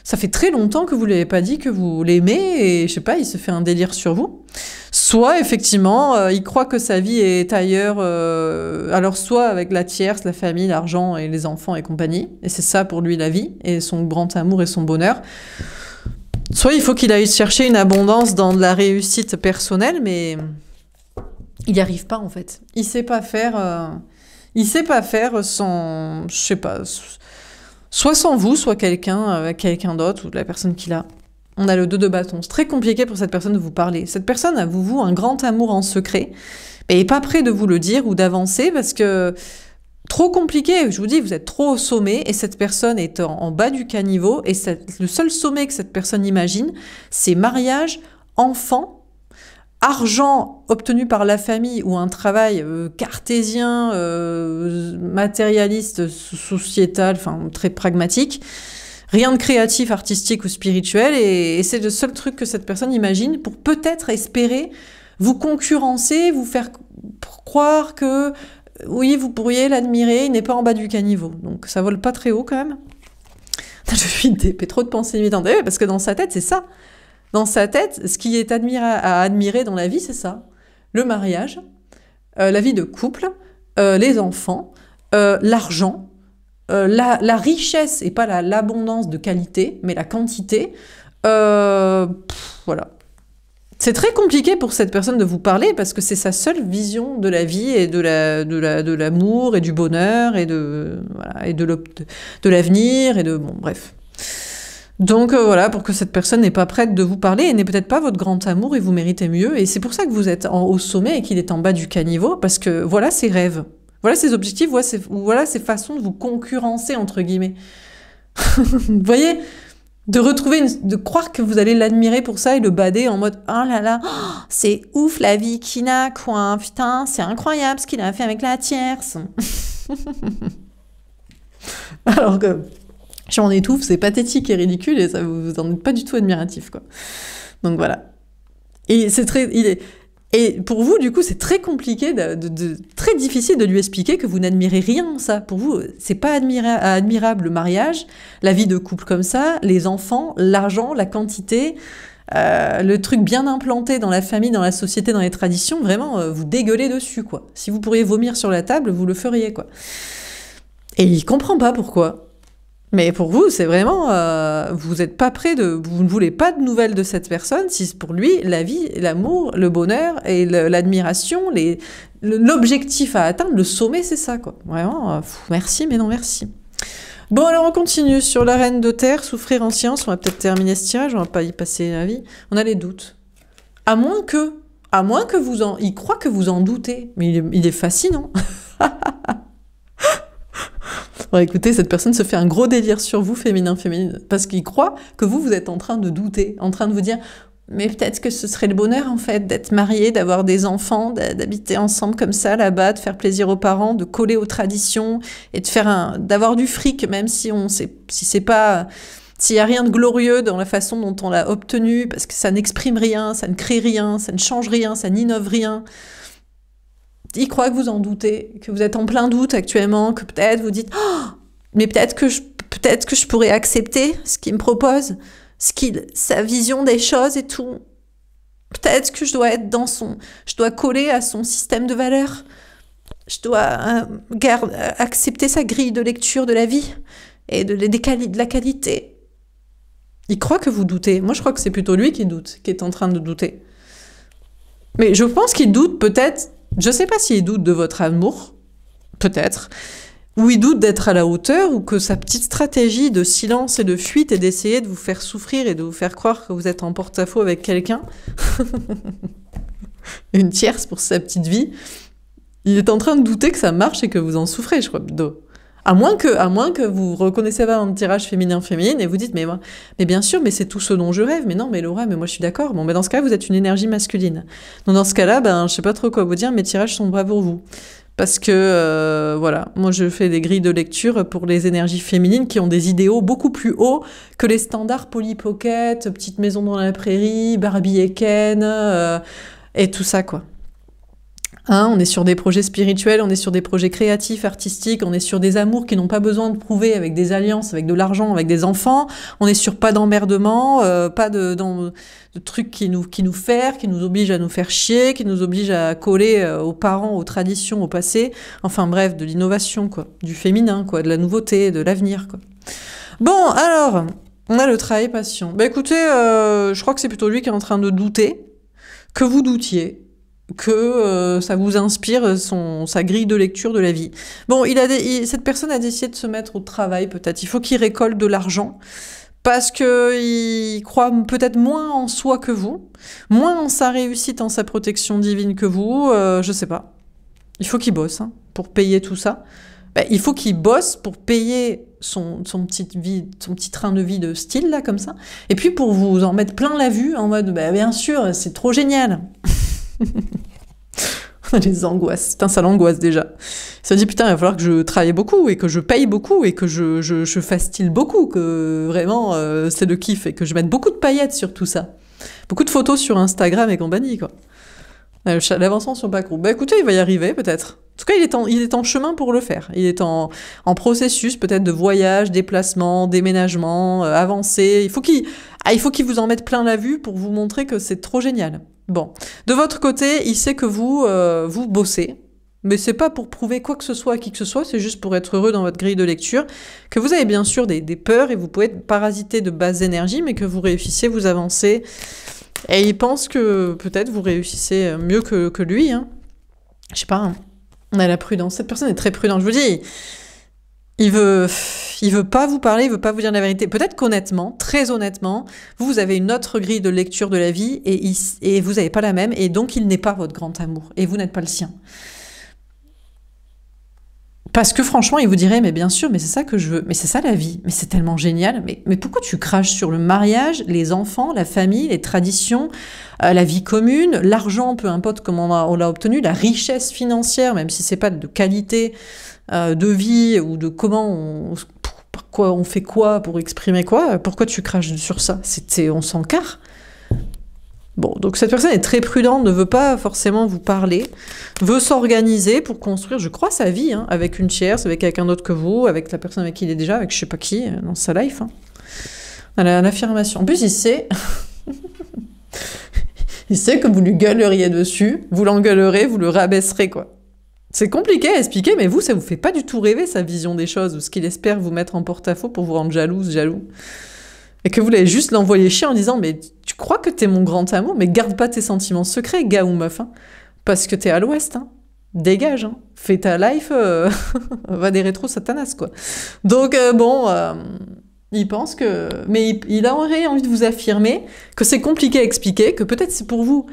S1: ça fait très longtemps que vous ne lui avez pas dit que vous l'aimez, et je sais pas, il se fait un délire sur vous. Soit, effectivement, il croit que sa vie est ailleurs, alors soit avec la tierce, la famille, l'argent et les enfants et compagnie, et c'est ça pour lui la vie, et son grand amour et son bonheur. Soit il faut qu'il aille chercher une abondance dans de la réussite personnelle, mais il n'y arrive pas en fait. Il sait pas faire sans, je sais pas, soit sans vous, soit avec quelqu'un d'autre, ou de la personne qu'il a. On a le 2 de bâton. C'est très compliqué pour cette personne de vous parler. Cette personne a vous un grand amour en secret, mais n'est pas prêt de vous le dire ou d'avancer parce que Trop compliqué, je vous dis, vous êtes trop au sommet et cette personne est en bas du caniveau et le seul sommet que cette personne imagine, c'est mariage, enfant, argent obtenu par la famille ou un travail cartésien, matérialiste, sociétal, enfin très pragmatique. Rien de créatif, artistique ou spirituel et c'est le seul truc que cette personne imagine pour peut-être espérer vous concurrencer, vous faire croire que oui, vous pourriez l'admirer, il n'est pas en bas du caniveau. Donc ça vole pas très haut quand même. Je suis d'épée, trop de pensées limitantes. Parce que dans sa tête, c'est ça. Dans sa tête, ce qui est à admirer dans la vie, c'est ça. Le mariage, la vie de couple, les enfants, l'argent, la richesse, et pas l'abondance de qualité, mais la quantité. Voilà. C'est très compliqué pour cette personne de vous parler parce que c'est sa seule vision de la vie et de l'amour et du bonheur et de l'avenir et de bon bref. Donc voilà, pour que cette personne n'est pas prête de vous parler et n'est peut-être pas votre grand amour et vous méritez mieux et c'est pour ça que vous êtes au sommet et qu'il est en bas du caniveau parce que voilà ses rêves, voilà ses objectifs, voilà ses façons de vous concurrencer entre guillemets. Vous voyez? De croire que vous allez l'admirer pour ça et le bader en mode « Oh là là, c'est ouf la vie qu'il a, quoi, putain, c'est incroyable ce qu'il a fait avec la tierce. » Alors que j'en étouffe, c'est pathétique et ridicule et ça vous en êtes pas du tout admiratif, quoi. Donc voilà. Et et pour vous, du coup, c'est très compliqué, très difficile de lui expliquer que vous n'admirez rien, ça. Pour vous, c'est pas admirable le mariage, la vie de couple comme ça, les enfants, l'argent, la quantité, le truc bien implanté dans la famille, dans la société, dans les traditions, vraiment, vous dégueulez dessus, quoi. Si vous pourriez vomir sur la table, vous le feriez, quoi. Et il comprend pas pourquoi. Mais pour vous, c'est vraiment, vous n'êtes pas prêt vous ne voulez pas de nouvelles de cette personne, si pour lui, la vie, l'amour, le bonheur et l'admiration, l'objectif à atteindre, le sommet, c'est ça, quoi. Vraiment, merci, mais non merci. Bon, alors on continue sur la reine de terre, souffrir en silence, on va peut-être terminer ce tirage, on va pas y passer la vie. On a les doutes. À moins que il croit que vous en doutez, mais il est fascinant. Bon, écoutez, cette personne se fait un gros délire sur vous, féminin, parce qu'il croit que vous êtes en train de douter, en train de vous dire « Mais peut-être que ce serait le bonheur, en fait, d'être marié, d'avoir des enfants, d'habiter ensemble comme ça, là-bas, de faire plaisir aux parents, de coller aux traditions, et d'avoir du fric, même si s'il n'y a rien de glorieux dans la façon dont on l'a obtenu, parce que ça n'exprime rien, ça ne crée rien, ça ne change rien, ça n'innove rien. » Il croit que vous en doutez, que vous êtes en plein doute actuellement, que peut-être vous dites oh, mais peut-être que je pourrais accepter ce qu'il me propose, sa vision des choses et tout. Peut-être que je dois coller à son système de valeurs. Je dois accepter sa grille de lecture de la vie et de la qualité. Il croit que vous doutez. Moi, je crois que c'est plutôt lui qui doute, qui est en train de douter. Mais je pense qu'il doute peut-être. Je sais pas s'il doute de votre amour, peut-être, ou il doute d'être à la hauteur, ou que sa petite stratégie de silence et de fuite est d'essayer de vous faire souffrir et de vous faire croire que vous êtes en porte-à-faux avec quelqu'un. Une tierce pour sa petite vie. Il est en train de douter que ça marche et que vous en souffrez, je crois, plutôt. À moins que vous reconnaissez pas un tirage féminin-féminine et vous dites mais bien sûr, mais c'est tout ce dont je rêve. Mais non, mais Laura, mais moi je suis d'accord. Bon, mais dans ce cas, vous êtes une énergie masculine. Donc dans ce cas-là, je sais pas trop quoi vous dire. Mes tirages sont pas pour vous. Parce que, voilà, moi je fais des grilles de lecture pour les énergies féminines qui ont des idéaux beaucoup plus hauts que les standards Polly Pocket, Petite maison dans la prairie, Barbie et Ken, et tout ça, quoi. On est sur des projets spirituels, on est sur des projets créatifs, artistiques, on est sur des amours qui n'ont pas besoin de prouver avec des alliances, avec de l'argent, avec des enfants, on est sur pas d'emmerdement, pas de trucs qui nous ferrent, qui nous obligent à nous faire chier, qui nous obligent à coller aux parents, aux traditions, au passé, enfin bref, de l'innovation, quoi, du féminin, quoi, de la nouveauté, de l'avenir, quoi. Bon, alors, on a le travail passion. Écoutez, je crois que c'est plutôt lui qui est en train de douter, que vous doutiez, que ça vous inspire sa grille de lecture de la vie. Bon, cette personne a décidé de se mettre au travail, peut-être. Il faut qu'il récolte de l'argent, parce qu'il croit peut-être moins en soi que vous, moins en sa réussite, en sa protection divine que vous, je sais pas. Il faut qu'il bosse pour payer tout ça. bah, il faut qu'il bosse pour payer son petit train de vie de style, là, comme ça. Et puis pour vous en mettre plein la vue, en mode, bah, bien sûr, c'est trop génial. Les angoisses. Putain, ça l'angoisse déjà. Il se dit, putain, il va falloir que je travaille beaucoup et que je paye beaucoup et que je fasse style beaucoup, que vraiment, c'est le kiff et que je mette beaucoup de paillettes sur tout ça. Beaucoup de photos sur Instagram et compagnie, quoi. L'avancement sur Backroom. Bah écoutez, il va y arriver, peut-être. En tout cas, il est en chemin pour le faire. Il est en processus, peut-être, de voyage, déplacement, déménagement, avancé. Il faut qu'il vous en mette plein la vue pour vous montrer que c'est trop génial. Bon. De votre côté, il sait que vous bossez. Mais c'est pas pour prouver quoi que ce soit à qui que ce soit, c'est juste pour être heureux dans votre grille de lecture, que vous avez bien sûr des peurs et vous pouvez être parasité de basse énergie, mais que vous réussissez, vous avancez. Et il pense que peut-être vous réussissez mieux que lui. Hein. Je sais pas, hein. On a la prudence. Cette personne est très prudente. Je vous dis, il veut pas vous parler, il veut pas vous dire la vérité. Peut-être qu'honnêtement, très honnêtement, vous avez une autre grille de lecture de la vie et vous n'avez pas la même, et donc il n'est pas votre grand amour et vous n'êtes pas le sien. Parce que franchement, il vous dirait, mais bien sûr, mais c'est ça que je veux, mais c'est ça la vie, mais c'est tellement génial, mais pourquoi tu craches sur le mariage, les enfants, la famille, les traditions, la vie commune, l'argent, peu importe comment on l'a obtenu, la richesse financière, même si c'est pas de qualité de vie ou de comment on fait quoi pour exprimer quoi, pourquoi tu craches sur ça? On s'en carre. Bon, donc cette personne est très prudente, ne veut pas forcément vous parler, veut s'organiser pour construire, je crois, sa vie, hein, avec une tierce, avec quelqu'un d'autre que vous, avec la personne avec qui il est déjà, avec je sais pas qui, dans sa life. Hein. L'affirmation. En plus, il sait... il sait que vous lui gueuleriez dessus, vous l'engueulerez, vous le rabaisserez, quoi. C'est compliqué à expliquer, mais vous, ça vous fait pas du tout rêver, sa vision des choses, ou ce qu'il espère vous mettre en porte-à-faux pour vous rendre jaloux. Et que vous l'avez juste l'envoyer chier en disant « Mais tu crois que t'es mon grand amour, mais garde pas tes sentiments secrets, gars ou meuf, hein, parce que t'es à l'ouest, hein. Dégage, hein. Fais ta life, va des rétros satanas, quoi. » Donc, il pense que... Mais il aurait envie de vous affirmer que c'est compliqué à expliquer, que peut-être c'est pour vous...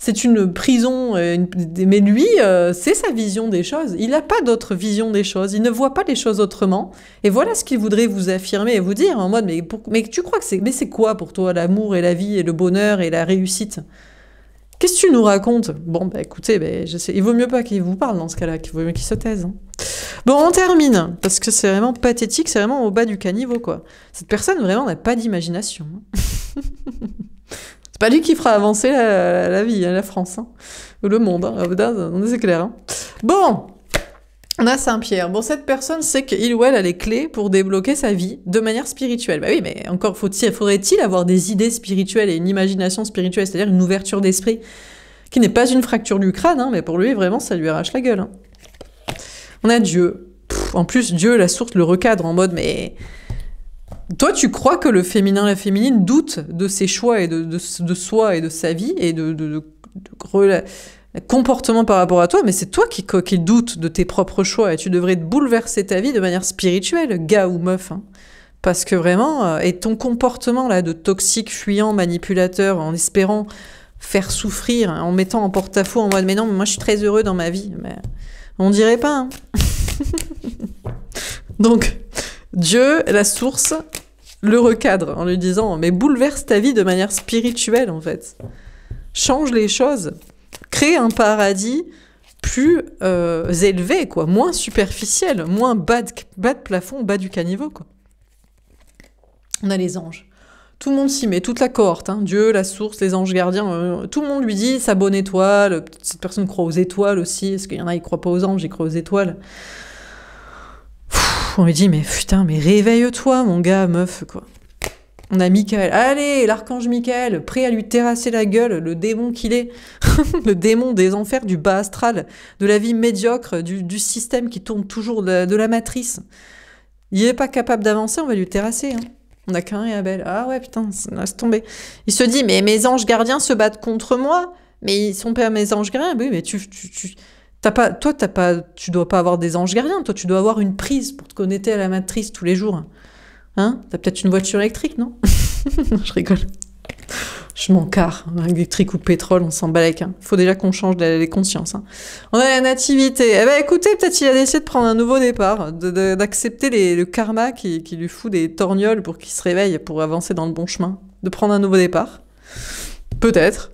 S1: C'est une prison, mais lui, c'est sa vision des choses. Il n'a pas d'autre vision des choses. Il ne voit pas les choses autrement. Et voilà ce qu'il voudrait vous affirmer et vous dire en mode, mais tu crois que c'est quoi pour toi l'amour et la vie et le bonheur et la réussite? Qu'est-ce que tu nous racontes? Bon, bah écoutez, je sais, il vaut mieux pas qu'il vous parle dans ce cas-là, il vaut mieux qu'il se taise. Hein. Bon, on termine, parce que c'est vraiment pathétique, c'est vraiment au bas du caniveau, quoi. Cette personne, vraiment, n'a pas d'imagination. C'est pas lui qui fera avancer la vie, hein, la France, hein, ou le monde, hein, c'est clair. Hein. Bon, on a Saint-Pierre. Bon, cette personne sait qu'il ou elle a les clés pour débloquer sa vie de manière spirituelle. Bah oui, mais encore faudrait-il avoir des idées spirituelles et une imagination spirituelle, c'est-à-dire une ouverture d'esprit, qui n'est pas une fracture du crâne, hein, mais pour lui, vraiment, ça lui arrache la gueule. Hein. On a Dieu. En plus, Dieu, la source, le recadre en mode, mais... Toi, tu crois que le féminin, la féminine doute de ses choix et de soi et de sa vie et de comportement par rapport à toi, mais c'est toi qui doute de tes propres choix et tu devrais bouleverser ta vie de manière spirituelle, gars ou meuf. Hein. Parce que vraiment, et ton comportement là de toxique, fuyant, manipulateur, en espérant faire souffrir, en mettant en porte-à-faux en mode mais non, moi je suis très heureux dans ma vie, mais on dirait pas. Hein. Donc, Dieu, la source, le recadre en lui disant « Mais bouleverse ta vie de manière spirituelle, en fait. Change les choses. Crée un paradis plus élevé, quoi. Moins superficiel, moins bas de plafond, bas du caniveau, quoi. » On a les anges. Tout le monde s'y met, toute la cohorte. Hein. Dieu, la source, les anges gardiens. Tout le monde lui dit « Sa bonne étoile. » Cette personne croit aux étoiles aussi. Parce qu'il y en a, ils croient pas aux anges, ils croient aux étoiles. On lui dit, mais putain, mais réveille-toi, mon gars, meuf, quoi. On a Michael. Allez, l'archange Michael, prêt à lui terrasser la gueule, le démon qu'il est. Le démon des enfers, du bas astral, de la vie médiocre, du système qui tourne toujours, de la matrice. Il est pas capable d'avancer, on va lui terrasser. Hein. On a Caïn et Abel. Ah ouais, putain, laisse tomber. Il se dit, mais mes anges gardiens se battent contre moi. Mais ils sont pas mes anges gardiens. Oui, mais tu dois pas avoir des anges gardiens, toi tu dois avoir une prise pour te connecter à la matrice tous les jours. Hein? T'as peut-être une voiture électrique, non? Je rigole. Je m'en carre. Électrique ou pétrole, on s'en balèque. Hein. Faut déjà qu'on change les consciences. Hein. On a la nativité. Eh ben écoutez, peut-être il a décidé de prendre un nouveau départ, d'accepter le karma qui lui fout des torgnoles pour qu'il se réveille, pour avancer dans le bon chemin. De prendre un nouveau départ. Peut-être.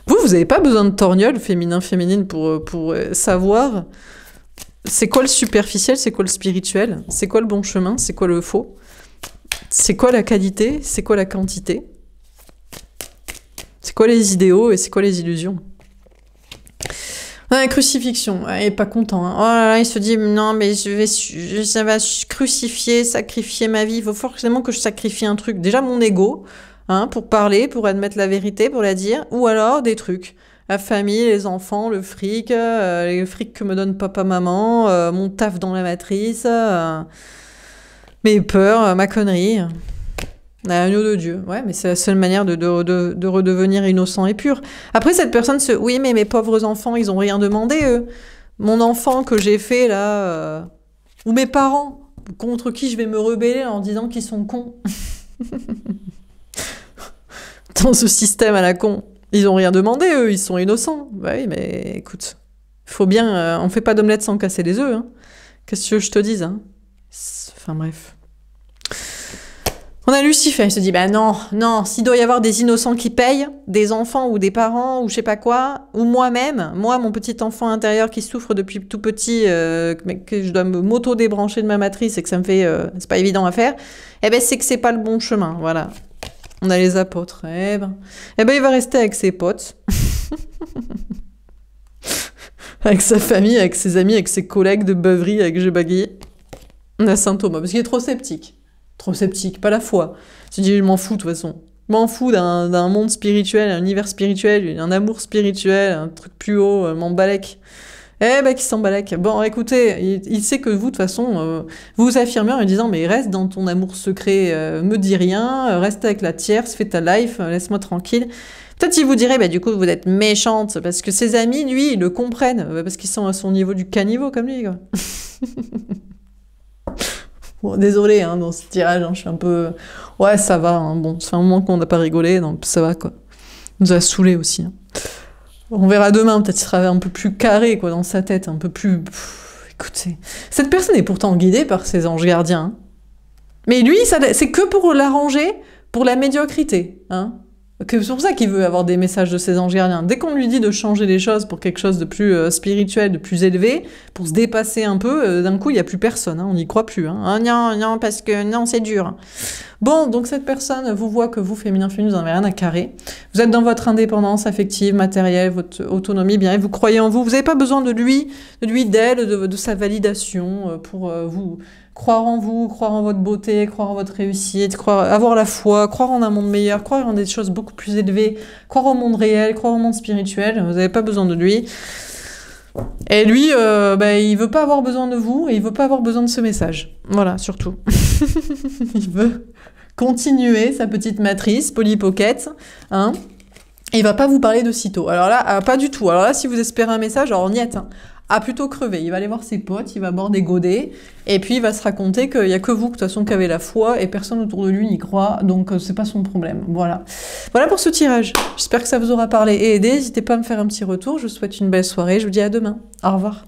S1: Vous n'avez pas besoin de torgnoles féminine pour savoir c'est quoi le superficiel, c'est quoi le spirituel, c'est quoi le bon chemin, c'est quoi le faux. C'est quoi la qualité? C'est quoi la quantité? C'est quoi les idéaux et c'est quoi les illusions? La crucifixion, il est pas content. Hein. Oh là là, il se dit non mais ça va crucifier, sacrifier ma vie. Il faut forcément que je sacrifie un truc. Déjà mon ego, hein, pour parler, pour admettre la vérité, pour la dire, ou alors des trucs. La famille, les enfants, le fric que me donne papa, maman, mon taf dans la matrice. Mes peurs, ma connerie. L'agneau de Dieu. Ouais, mais c'est la seule manière de redevenir innocent et pur. Après, cette personne se... Oui, mais mes pauvres enfants, ils ont rien demandé, eux. Mon enfant que j'ai fait, là... Ou mes parents, contre qui je vais me rebeller en disant qu'ils sont cons. Dans ce système à la con. Ils ont rien demandé, eux. Ils sont innocents. Oui, mais écoute... Faut bien... on fait pas d'omelette sans casser les œufs, hein. Qu'est-ce que je te dise, hein. Enfin, bref... On a Lucifer, il se dit, bah non, s'il doit y avoir des innocents qui payent, des enfants ou des parents ou je sais pas quoi, ou moi-même, moi, mon petit enfant intérieur qui souffre depuis tout petit, que je dois m'auto-débrancher de ma matrice et que ça me fait, c'est pas évident à faire, eh ben c'est que c'est pas le bon chemin, voilà. On a les apôtres, eh ben il va rester avec ses potes, avec sa famille, avec ses amis, avec ses collègues de beuverie, avec Jebaguy. On a Saint Thomas, parce qu'il est trop sceptique. Trop sceptique, pas la foi. Je dis, je m'en fous de toute façon. Je m'en fous d'un monde spirituel, un univers spirituel, un amour spirituel, un truc plus haut, m'en balèque. Eh ben, qui s'en balèque. Bon, écoutez, il sait que vous, de toute façon, vous vous affirmez en lui disant, mais reste dans ton amour secret, me dis rien, reste avec la tierce, fais ta life, laisse-moi tranquille. Peut-être il vous dirait, bah, du coup, vous êtes méchante, parce que ses amis, lui, ils le comprennent, parce qu'ils sont à son niveau du caniveau, comme lui, quoi. Bon, désolé, hein, dans ce tirage, hein, je suis un peu... Ouais, ça va, hein, bon, ça fait un moment qu'on n'a pas rigolé, donc ça va, quoi. Il nous a saoulés aussi. Hein. On verra demain, peut-être qu'il sera un peu plus carré, quoi, dans sa tête, un peu plus... écoutez, cette personne est pourtant guidée par ses anges gardiens. Hein. Mais lui, c'est que pour l'arranger, pour la médiocrité, hein. C'est pour ça qu'il veut avoir des messages de ses anges gardiens. Dès qu'on lui dit de changer les choses pour quelque chose de plus spirituel, de plus élevé, pour se dépasser un peu, d'un coup, il n'y a plus personne. Hein, on n'y croit plus. Hein. Ah, non, parce que non, c'est dur. Bon, donc cette personne vous voit que vous, féminin, vous n'en avez rien à carrer. Vous êtes dans votre indépendance affective, matérielle, votre autonomie, bien, vous croyez en vous. Vous n'avez pas besoin de lui, d'elle, de sa validation pour vous... Croire en vous, croire en votre beauté, croire en votre réussite, avoir la foi, croire en un monde meilleur, croire en des choses beaucoup plus élevées, croire au monde réel, croire au monde spirituel. Vous n'avez pas besoin de lui. Et lui, il veut pas avoir besoin de vous et il veut pas avoir besoin de ce message. Voilà, surtout. Il veut continuer sa petite matrice, Polly Pocket, hein. Et il va pas vous parler de sitôt. Alors là, pas du tout. Alors là, si vous espérez un message, alors niet, hein. A plutôt crevé. Il va aller voir ses potes, il va boire des godets, et puis il va se raconter qu'il n'y a que vous, de toute façon, qui avez la foi, et personne autour de lui n'y croit, donc c'est pas son problème. Voilà. Voilà pour ce tirage. J'espère que ça vous aura parlé et aidé. N'hésitez pas à me faire un petit retour. Je vous souhaite une belle soirée. Je vous dis à demain. Au revoir.